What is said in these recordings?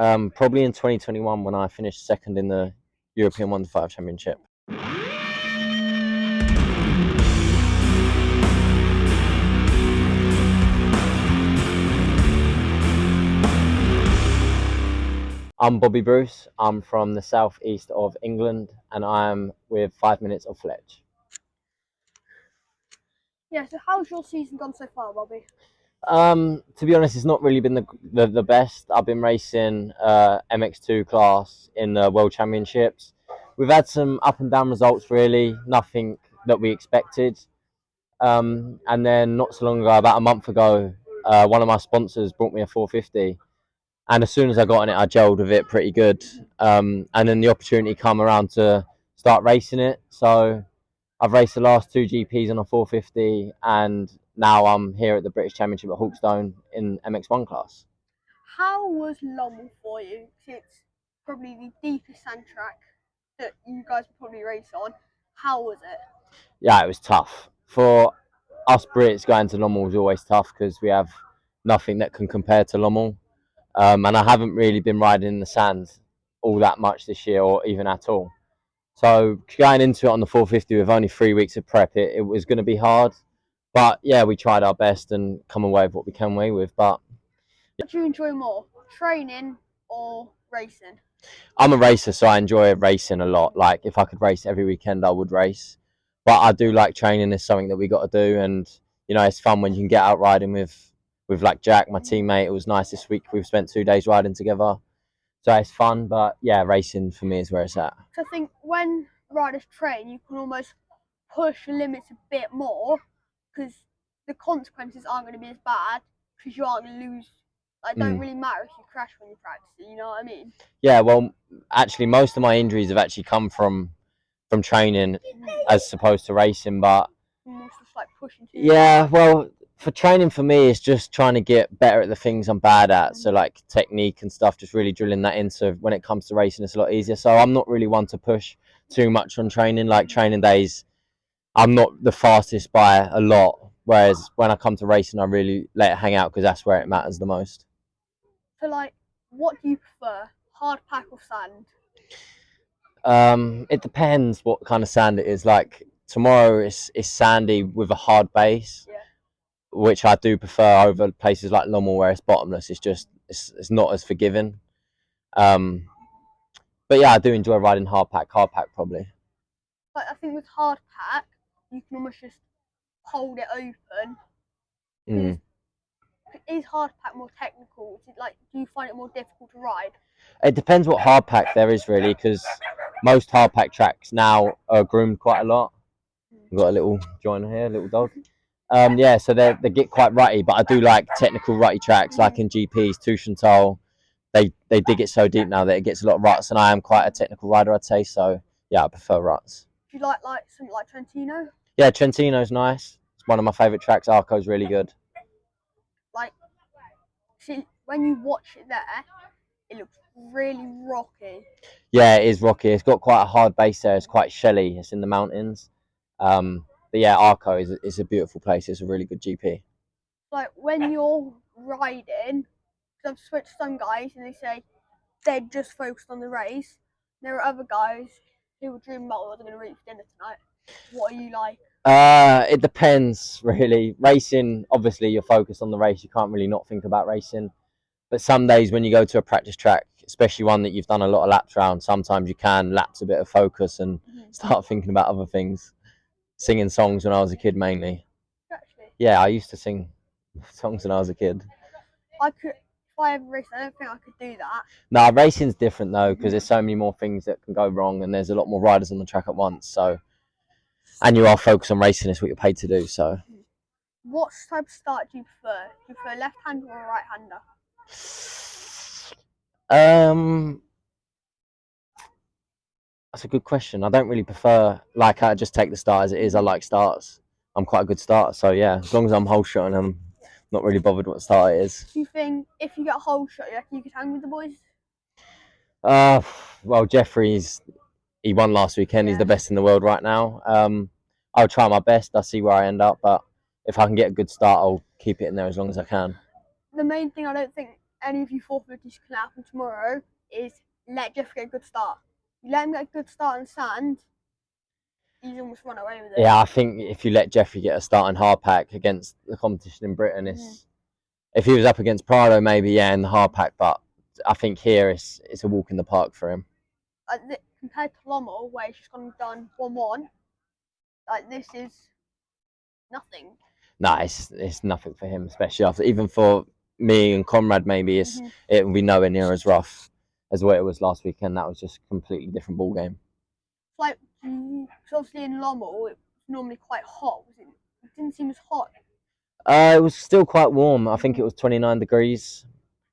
Probably in 2021 when I finished second in the European 1-5 Championship. I'm Bobby Bruce. I'm from the southeast of England, and I'm with 5 Minutes of Fletch. Yeah, so how's your season gone so far, Bobby? To be honest, it's not really been the best. I've been racing MX2 class in the World Championships. We've had some up and down results, really, nothing that we expected. And then not so long ago, about a month ago, one of my sponsors brought me a 450. And as soon as I got on it, I gelled with it pretty good. And then the opportunity come around to start racing it. So I've raced the last 2 GPs on a 450, and now I'm here at the British Championship at Hawkstone in MX1 class. How was Lommel for you? It's probably the deepest sand track that you guys would probably race on. How was it? Yeah, it was tough. For us Brits, going to Lommel is always tough because we have nothing that can compare to Lommel. And I haven't really been riding in the sand all that much this year, or even at all. So going into it on the 450 with only 3 weeks of prep, it was going to be hard. But yeah, we tried our best and come away with what we came away with. But What do you enjoy more, training or racing? I'm a racer, so I enjoy racing a lot. Like if I could race every weekend, I would race. But I do like training. It's something that we got to do, and it's fun when you can get out riding with like Jack, my teammate. It was nice this week. We've spent 2 days riding together, so it's fun. But yeah, racing for me is where it's at. So I think when riders train, you can almost push the limits a bit more because the consequences aren't going to be as bad because you aren't going to lose. Like, it don't really matter if you crash when you're practicing, you know what I mean? Yeah, well, actually, most of my injuries have actually come from training as opposed to racing. But It's just like pushing too yeah, hard. well, for training for me, it's just trying to get better at the things I'm bad at. So like technique and stuff, just really drilling that in. So when it comes to racing, it's a lot easier. So I'm not really one to push too much on training. Like training days, I'm not the fastest by a lot. Whereas when I come to racing, I really let it hang out because that's where it matters the most. So, like, what do you prefer, hard pack or sand? It depends what kind of sand it is. Like tomorrow, it's sandy with a hard base, Yeah. which I do prefer over places like Lommel where it's bottomless. It's not as forgiving. But yeah, I do enjoy riding hard pack. Hard pack probably. Like, I think with hard pack, you can almost just hold it open. Is hard pack more technical? Is it like, do you find it more difficult to ride? It depends what hard pack there is really, because most hard pack tracks now are groomed quite a lot. We've got a little joiner here, a little dog. Yeah, so they get quite rutty, but I do like technical rutty tracks, like in GPs, Tuchental. They dig it so deep now that it gets a lot of ruts, and I am quite a technical rider, I'd say. So yeah, I prefer ruts. Do you like something like Trentino? Yeah, Trentino's nice. It's one of my favourite tracks. Arco's really good. Like, see, when you watch it there, it looks really rocky. Yeah, it is rocky. It's got quite a hard base there. It's quite shelly. It's in the mountains. But yeah, Arco is a beautiful place. It's a really good GP. Like, when you're riding, because I've switched some guys and they say they're just focused on the race. There are other guys who will dream about what they're going to eat for dinner tonight. What are you like? It depends really. Racing, obviously, you're focused on the race. You can't really not think about racing. But some days when you go to a practice track, especially one that you've done a lot of laps around, sometimes you can lapse a bit of focus and start thinking about other things. Singing songs when I was a kid mainly. Actually, Yeah, I used to sing songs when I was a kid. I could, if I ever raced, I don't think I could do that. No, racing's different though, because there's so many more things that can go wrong, and there's a lot more riders on the track at once. So, and you are focused on racing. It's what you're paid to do. So, what type of start do you prefer? Do you prefer left-hander or a right-hander? That's a good question. I don't really prefer, like, I just take the start as it is. I like starts. I'm quite a good starter. So yeah, as long as I'm whole shotting, I'm not really bothered what start it is. Do you think if you get a whole shot, you reckon you could hang with the boys? Well, he won last weekend. He's the best in the world right now. I'll try my best. I'll see where I end up, but if I can get a good start, I'll keep it in there as long as I can. The main thing I don't think any of you possibilities can happen tomorrow is let Jeff get a good start. You let him get a good start in the sand, he's almost run away with it. Yeah, I think if you let Jeffrey get a start in hard pack against the competition in Britain, it's if he was up against Prado, maybe in the hard pack, but I think here it's a walk in the park for him. Compared to Lommel, where he's just gone and done 1-1, like this is nothing. No, it's nothing for him, especially after even for me and Conrad. Maybe it will be nowhere near as rough as what it was last weekend. That was just a completely different ball game. Like, obviously in Lommel, it's normally quite hot. It didn't seem as hot. It was still quite warm. I think it was 29 degrees,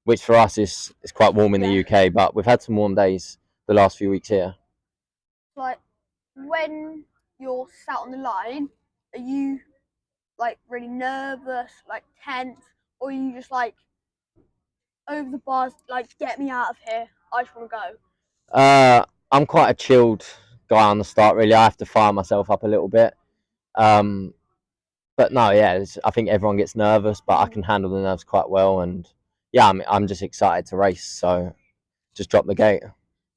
which for us is quite warm in the UK. But we've had some warm days the last few weeks here. Like, when you're sat on the line, are you like really nervous, like tense, or are you just like over the bars, like get me out of here, I just want to go? I'm quite a chilled guy on the start. Really, I have to fire myself up a little bit. But no, yeah, I think everyone gets nervous, but I can handle the nerves quite well. And yeah, I'm just excited to race. So just drop the gate.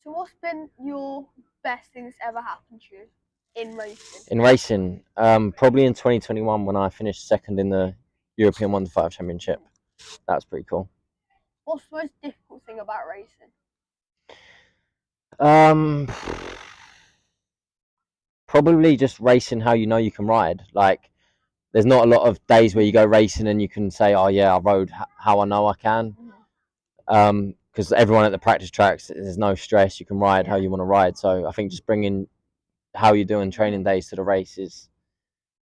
So what's been your best thing that's ever happened to you in racing? In racing, probably in 2021 when I finished second in the European 1-to-5 Championship. That was pretty cool. What's the most difficult thing about racing? Probably just racing how you know you can ride. Like, there's not a lot of days where you go racing and you can say, "Oh yeah, I rode how I know I can." Because everyone at the practice tracks, there's no stress. You can ride how you want to ride. So I think just bringing how you're doing training days to the race is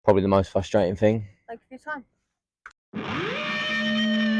probably the most frustrating thing. Thank you for your time.